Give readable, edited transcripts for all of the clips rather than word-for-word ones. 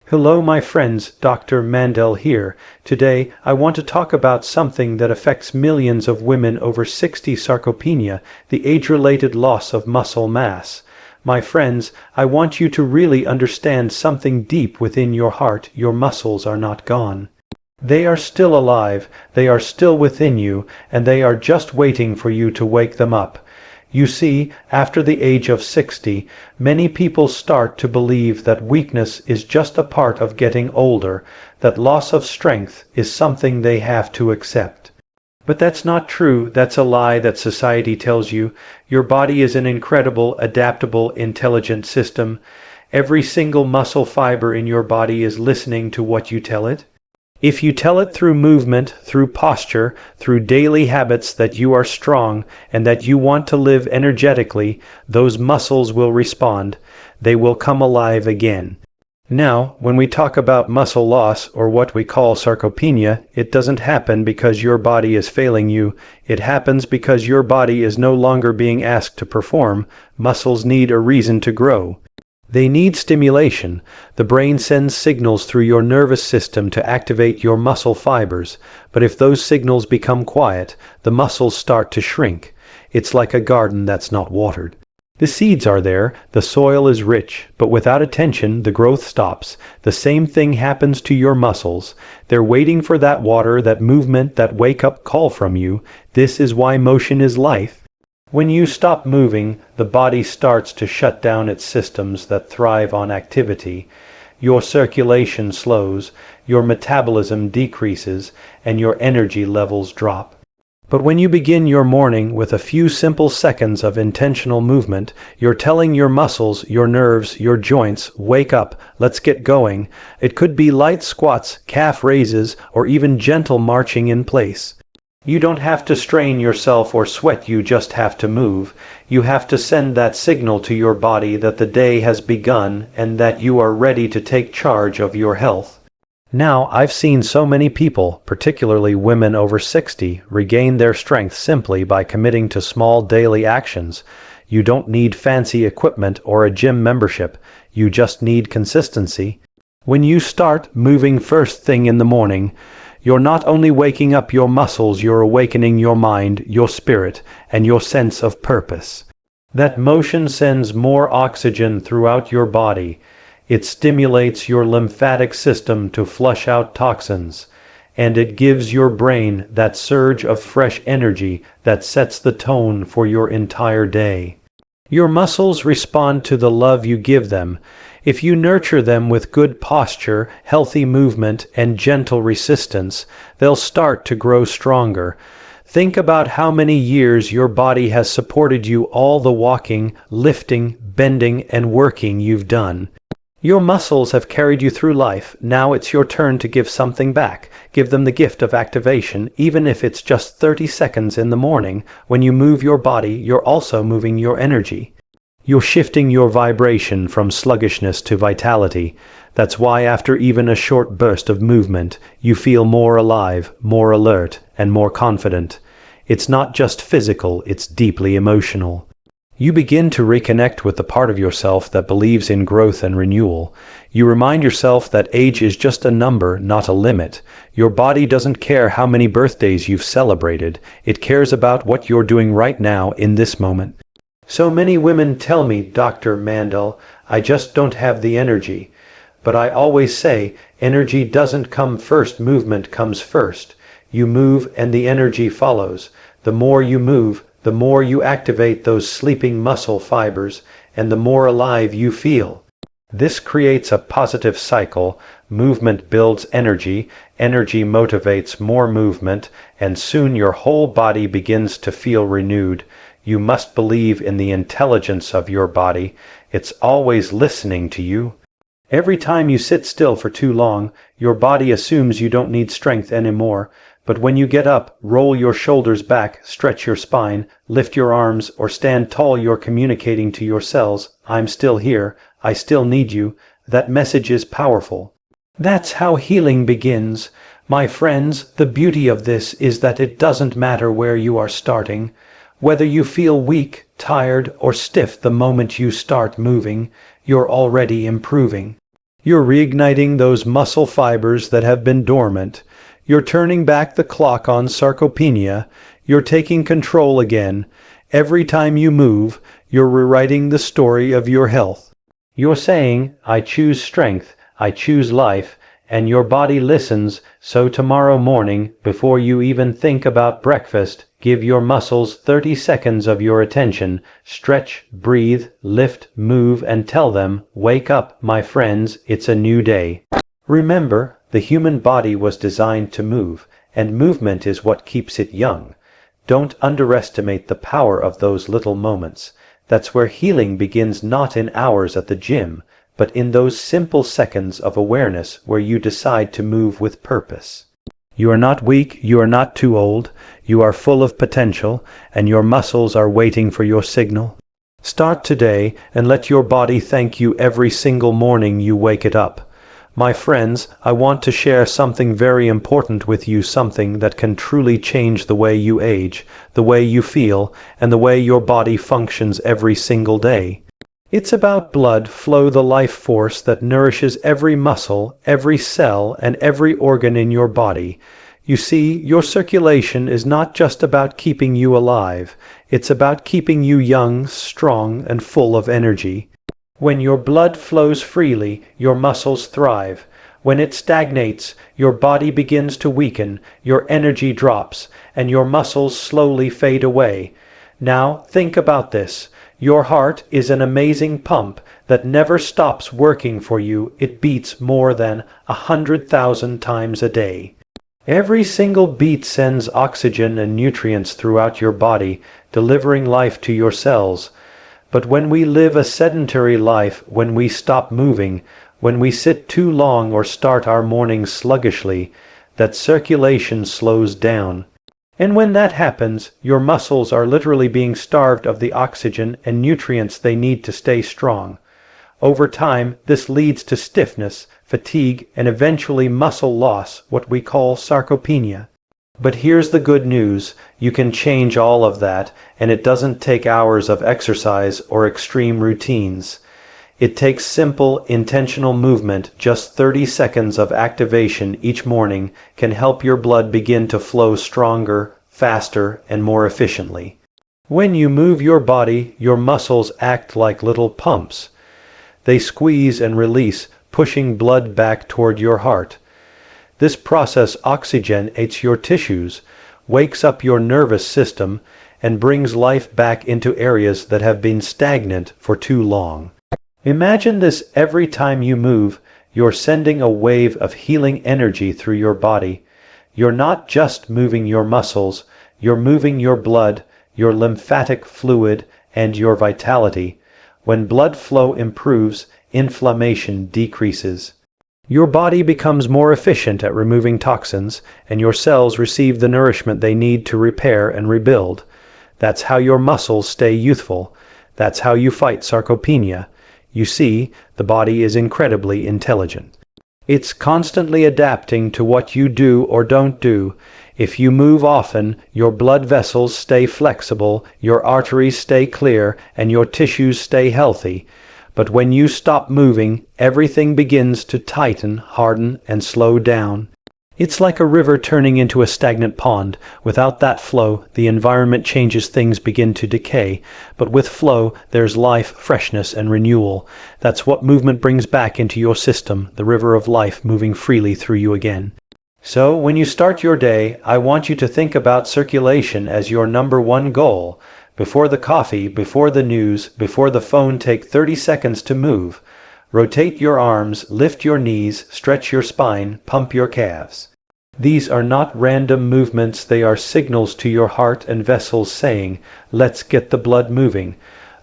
Hello my friends, Dr. Mandell here. Today I want to talk about something that affects millions of women over 60, sarcopenia, the age-related loss of muscle mass. My friends, I want you to really understand something deep within your heart. Your muscles are not gone. They are still alive, they are still within you, and they are just waiting for you to wake them up. You see, after the age of 60, many people start to believe that weakness is just a part of getting older, that loss of strength is something they have to accept. But that's not true. That's a lie that society tells you. Your body is an incredible, adaptable, intelligent system. Every single muscle fiber in your body is listening to what you tell it. If you tell it through movement, through posture, through daily habits that you are strong and that you want to live energetically, those muscles will respond. They will come alive again. Now, when we talk about muscle loss, or what we call sarcopenia, it doesn't happen because your body is failing you. It happens because your body is no longer being asked to perform. Muscles need a reason to grow. They need stimulation. The brain sends signals through your nervous system to activate your muscle fibers, but if those signals become quiet, the muscles start to shrink. It's like a garden that's not watered. The seeds are there, the soil is rich, but without attention, the growth stops. The same thing happens to your muscles. They're waiting for that water, that movement, that wake-up call from you. This is why motion is life. When you stop moving, the body starts to shut down its systems that thrive on activity. Your circulation slows, your metabolism decreases, and your energy levels drop. But when you begin your morning with a few simple seconds of intentional movement, you're telling your muscles, your nerves, your joints, wake up, let's get going. It could be light squats, calf raises, or even gentle marching in place. You don't have to strain yourself or sweat, you just have to move. You have to send that signal to your body that the day has begun and that you are ready to take charge of your health. Now, I've seen so many people, particularly women over 60, regain their strength simply by committing to small daily actions. You don't need fancy equipment or a gym membership. You just need consistency. When you start moving first thing in the morning, you're not only waking up your muscles, you're awakening your mind, your spirit, and your sense of purpose. That motion sends more oxygen throughout your body. It stimulates your lymphatic system to flush out toxins, and it gives your brain that surge of fresh energy that sets the tone for your entire day. Your muscles respond to the love you give them. If you nurture them with good posture, healthy movement, and gentle resistance, they'll start to grow stronger. Think about how many years your body has supported you, all the walking, lifting, bending, and working you've done. Your muscles have carried you through life. Now it's your turn to give something back. Give them the gift of activation, even if it's just 30 seconds in the morning. When you move your body, you're also moving your energy. You're shifting your vibration from sluggishness to vitality. That's why after even a short burst of movement, you feel more alive, more alert, and more confident. It's not just physical, it's deeply emotional. You begin to reconnect with the part of yourself that believes in growth and renewal. You remind yourself that age is just a number, not a limit. Your body doesn't care how many birthdays you've celebrated. It cares about what you're doing right now in this moment. So many women tell me, Dr. Mandell, I just don't have the energy. But I always say, energy doesn't come first, movement comes first. You move and the energy follows. The more you move, the more you activate those sleeping muscle fibers, and the more alive you feel. This creates a positive cycle. Movement builds energy, energy motivates more movement, and soon your whole body begins to feel renewed. You must believe in the intelligence of your body. It's always listening to you. Every time you sit still for too long, your body assumes you don't need strength anymore. But when you get up, roll your shoulders back, stretch your spine, lift your arms, or stand tall, you're communicating to your cells, I'm still here, I still need you. That message is powerful. That's how healing begins. My friends, the beauty of this is that it doesn't matter where you are starting. Whether you feel weak, tired, or stiff the moment you start moving, you're already improving. You're reigniting those muscle fibers that have been dormant. You're turning back the clock on sarcopenia. You're taking control again. Every time you move, you're rewriting the story of your health. You're saying, I choose strength, I choose life, and your body listens, so tomorrow morning, before you even think about breakfast, give your muscles 30 seconds of your attention, stretch, breathe, lift, move, and tell them, wake up, my friends, it's a new day. Remember, the human body was designed to move, and movement is what keeps it young. Don't underestimate the power of those little moments. That's where healing begins, not in hours at the gym, but in those simple seconds of awareness where you decide to move with purpose. You are not weak, you are not too old, you are full of potential, and your muscles are waiting for your signal. Start today and let your body thank you every single morning you wake it up. My friends, I want to share something very important with you, something that can truly change the way you age, the way you feel, and the way your body functions every single day. It's about blood flow, the life force that nourishes every muscle, every cell, and every organ in your body. You see, your circulation is not just about keeping you alive, it's about keeping you young, strong, and full of energy. When your blood flows freely, your muscles thrive. When it stagnates, your body begins to weaken, your energy drops, and your muscles slowly fade away. Now, think about this. Your heart is an amazing pump that never stops working for you. It beats more than 100,000 times a day. Every single beat sends oxygen and nutrients throughout your body, delivering life to your cells. But when we live a sedentary life, when we stop moving, when we sit too long or start our mornings sluggishly, that circulation slows down. And when that happens, your muscles are literally being starved of the oxygen and nutrients they need to stay strong. Over time, this leads to stiffness, fatigue, and eventually muscle loss, what we call sarcopenia. But here's the good news, you can change all of that, and it doesn't take hours of exercise or extreme routines. It takes simple, intentional movement. Just 30 seconds of activation each morning can help your blood begin to flow stronger, faster, and more efficiently. When you move your body, your muscles act like little pumps. They squeeze and release, pushing blood back toward your heart. This process oxygenates your tissues, wakes up your nervous system, and brings life back into areas that have been stagnant for too long. Imagine this: every time you move, you're sending a wave of healing energy through your body. You're not just moving your muscles, you're moving your blood, your lymphatic fluid, and your vitality. When blood flow improves, inflammation decreases. Your body becomes more efficient at removing toxins, and your cells receive the nourishment they need to repair and rebuild. That's how your muscles stay youthful. That's how you fight sarcopenia. You see, the body is incredibly intelligent. It's constantly adapting to what you do or don't do. If you move often, your blood vessels stay flexible, your arteries stay clear, and your tissues stay healthy. But when you stop moving, everything begins to tighten, harden, and slow down. It's like a river turning into a stagnant pond. Without that flow, the environment changes, things begin to decay. But with flow, there's life, freshness, and renewal. That's what movement brings back into your system, the river of life moving freely through you again. So, when you start your day, I want you to think about circulation as your #1 goal. Before the coffee, before the news, before the phone, take 30 seconds to move. Rotate your arms, lift your knees, stretch your spine, pump your calves. These are not random movements, they are signals to your heart and vessels saying, let's get the blood moving.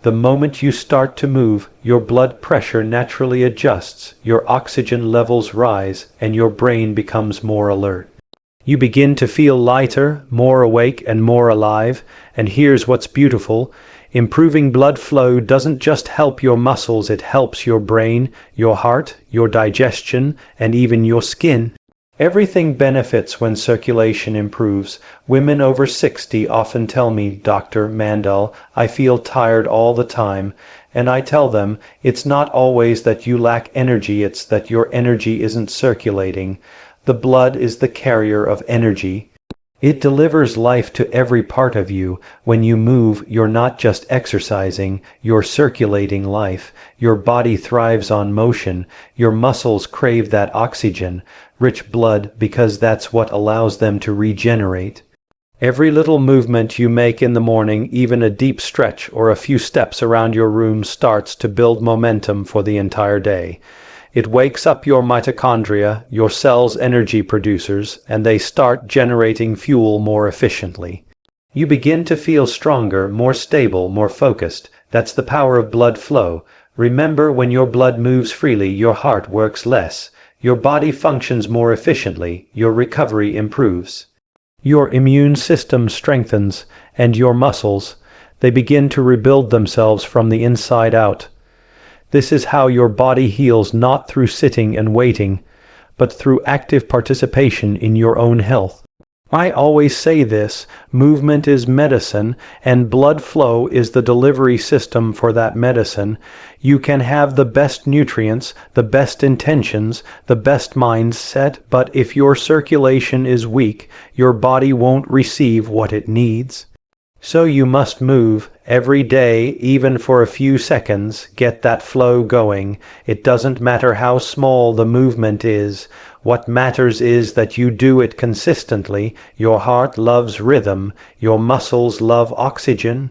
The moment you start to move, your blood pressure naturally adjusts, your oxygen levels rise, and your brain becomes more alert. You begin to feel lighter, more awake, and more alive. And here's what's beautiful. Improving blood flow doesn't just help your muscles, it helps your brain, your heart, your digestion, and even your skin. Everything benefits when circulation improves. Women over 60 often tell me, Dr. Mandell, I feel tired all the time. And I tell them, it's not always that you lack energy, it's that your energy isn't circulating. The blood is the carrier of energy. It delivers life to every part of you. When you move, you're not just exercising, you're circulating life. Your body thrives on motion. Your muscles crave that oxygen, rich blood, because that's what allows them to regenerate. Every little movement you make in the morning, even a deep stretch or a few steps around your room, starts to build momentum for the entire day. It wakes up your mitochondria, your cells' energy producers, and they start generating fuel more efficiently. You begin to feel stronger, more stable, more focused. That's the power of blood flow. Remember, when your blood moves freely, your heart works less. Your body functions more efficiently. Your recovery improves. Your immune system strengthens, and your muscles, they begin to rebuild themselves from the inside out. This is how your body heals, not through sitting and waiting, but through active participation in your own health. I always say this: movement is medicine, and blood flow is the delivery system for that medicine. You can have the best nutrients, the best intentions, the best mindset, but if your circulation is weak, your body won't receive what it needs. So you must move every day, even for a few seconds. Get that flow going. It doesn't matter how small the movement is. What matters is that you do it consistently. Your heart loves rhythm. Your muscles love oxygen.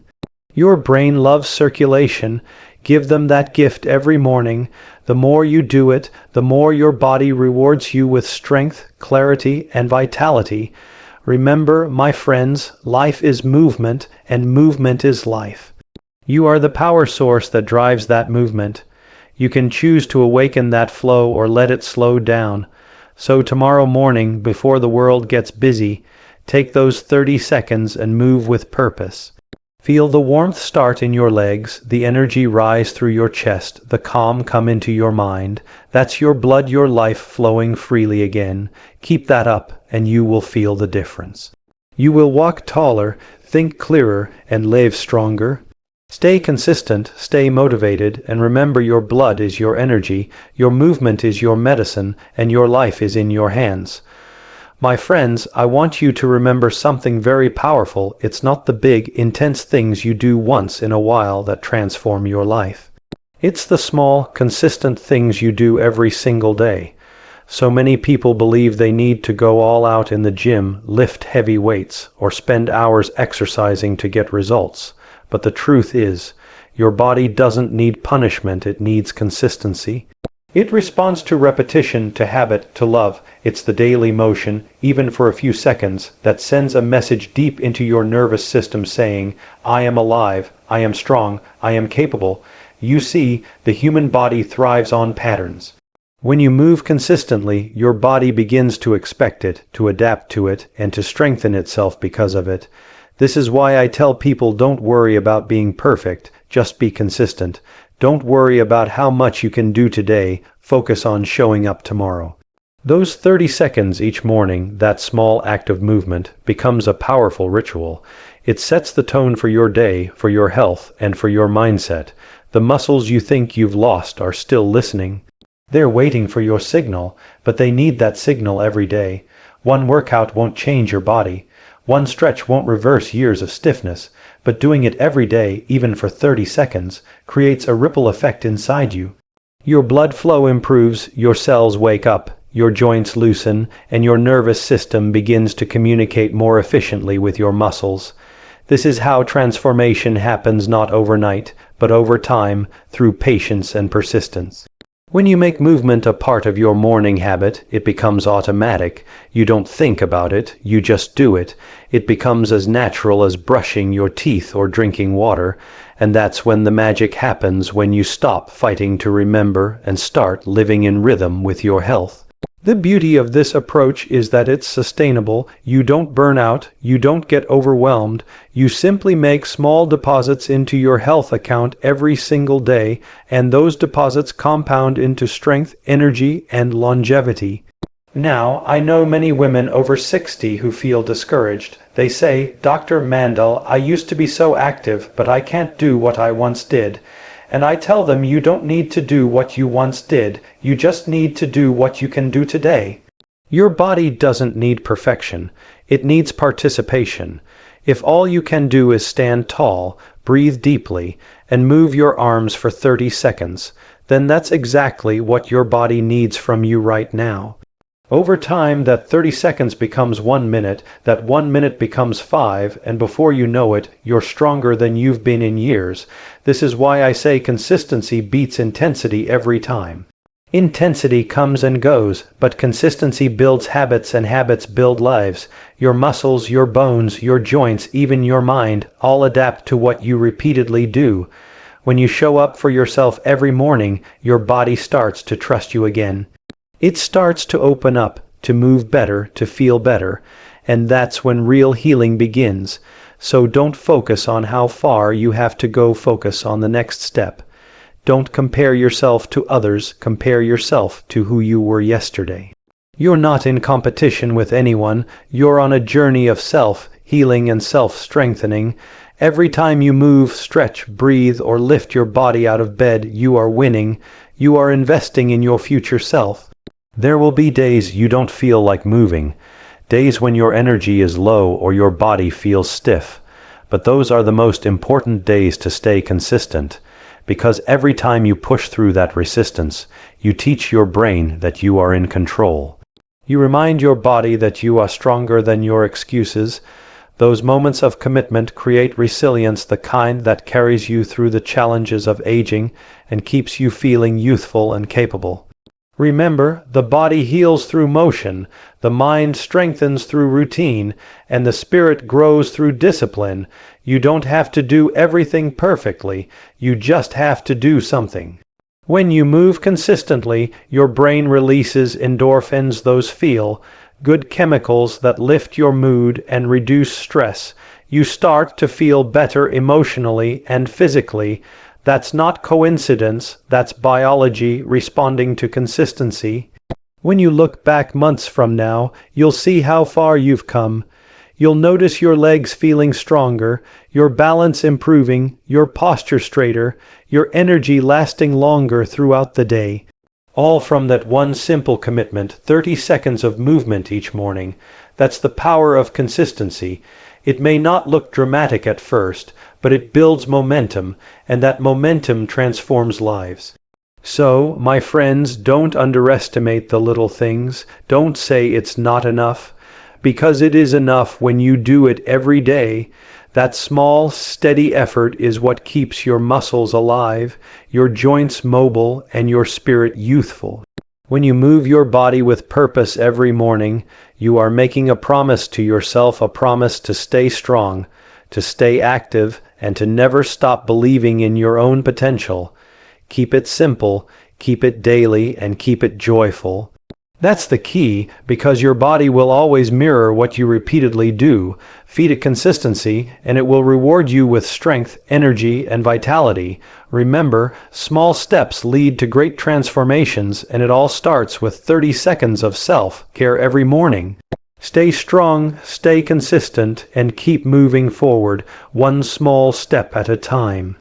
Your brain loves circulation. Give them that gift every morning. The more you do it, the more your body rewards you with strength, clarity, and vitality. Remember, my friends, life is movement, and movement is life. You are the power source that drives that movement. You can choose to awaken that flow or let it slow down. So tomorrow morning, before the world gets busy, take those 30 seconds and move with purpose. Feel the warmth start in your legs, the energy rise through your chest, the calm come into your mind. That's your blood, your life flowing freely again. Keep that up, and you will feel the difference. You will walk taller, think clearer, and live stronger. Stay consistent, stay motivated, and remember, your blood is your energy, your movement is your medicine, and your life is in your hands. My friends, I want you to remember something very powerful. It's not the big, intense things you do once in a while that transform your life. It's the small, consistent things you do every single day. So many people believe they need to go all out in the gym, lift heavy weights, or spend hours exercising to get results. But the truth is, your body doesn't need punishment, it needs consistency. It responds to repetition, to habit, to love. It's the daily motion, even for a few seconds, that sends a message deep into your nervous system saying, I am alive, I am strong, I am capable. You see, the human body thrives on patterns. When you move consistently, your body begins to expect it, to adapt to it, and to strengthen itself because of it. This is why I tell people, don't worry about being perfect, just be consistent. Don't worry about how much you can do today, focus on showing up tomorrow. Those 30 seconds each morning, that small act of movement, becomes a powerful ritual. It sets the tone for your day, for your health, and for your mindset. The muscles you think you've lost are still listening. They're waiting for your signal, but they need that signal every day. One workout won't change your body. One stretch won't reverse years of stiffness, but doing it every day, even for 30 seconds, creates a ripple effect inside you. Your blood flow improves, your cells wake up, your joints loosen, and your nervous system begins to communicate more efficiently with your muscles. This is how transformation happens, not overnight, but over time, through patience and persistence. When you make movement a part of your morning habit, it becomes automatic. You don't think about it, you just do it. It becomes as natural as brushing your teeth or drinking water, and that's when the magic happens, when you stop fighting to remember and start living in rhythm with your health. The beauty of this approach is that it's sustainable. You don't burn out, you don't get overwhelmed, you simply make small deposits into your health account every single day, and those deposits compound into strength, energy, and longevity. Now, I know many women over 60 who feel discouraged. They say, Dr. Mandell, I used to be so active, but I can't do what I once did. and I tell them you don't need to do what you once did, you just need to do what you can do today. Your body doesn't need perfection, it needs participation. If all you can do is stand tall, breathe deeply, and move your arms for 30 seconds, then that's exactly what your body needs from you right now. Over time, that 30 seconds becomes 1 minute, that 1 minute becomes 5, and before you know it, you're stronger than you've been in years. This is why I say consistency beats intensity every time. Intensity comes and goes, but consistency builds habits and habits build lives. Your muscles, your bones, your joints, even your mind, all adapt to what you repeatedly do. When you show up for yourself every morning, your body starts to trust you again. It starts to open up, to move better, to feel better, and that's when real healing begins. So don't focus on how far you have to go, focus on the next step. Don't compare yourself to others, compare yourself to who you were yesterday. You're not in competition with anyone, you're on a journey of self-healing and self-strengthening. Every time you move, stretch, breathe, or lift your body out of bed, you are winning. You are investing in your future self. There will be days you don't feel like moving, days when your energy is low or your body feels stiff. But those are the most important days to stay consistent, because every time you push through that resistance, you teach your brain that you are in control. You remind your body that you are stronger than your excuses. Those moments of commitment create resilience, the kind that carries you through the challenges of aging and keeps you feeling youthful and capable. Remember, the body heals through motion, the mind strengthens through routine, and the spirit grows through discipline. You don't have to do everything perfectly, you just have to do something. When you move consistently, your brain releases endorphins, those feel-good chemicals that lift your mood and reduce stress. You start to feel better emotionally and physically. That's not coincidence, that's biology responding to consistency. When you look back months from now, you'll see how far you've come. You'll notice your legs feeling stronger, your balance improving, your posture straighter, your energy lasting longer throughout the day. All from that one simple commitment, 30 seconds of movement each morning. That's the power of consistency. It may not look dramatic at first, but it builds momentum, and that momentum transforms lives. So, my friends, don't underestimate the little things. Don't say it's not enough, because it is enough when you do it every day. That small, steady effort is what keeps your muscles alive, your joints mobile, and your spirit youthful. When you move your body with purpose every morning, you are making a promise to yourself, a promise to stay strong, to stay active, and to never stop believing in your own potential. Keep it simple, keep it daily, and keep it joyful. That's the key, because your body will always mirror what you repeatedly do. Feed it consistency, and it will reward you with strength, energy, and vitality. Remember, small steps lead to great transformations, and it all starts with 30 seconds of self-care every morning. Stay strong, stay consistent, and keep moving forward, one small step at a time.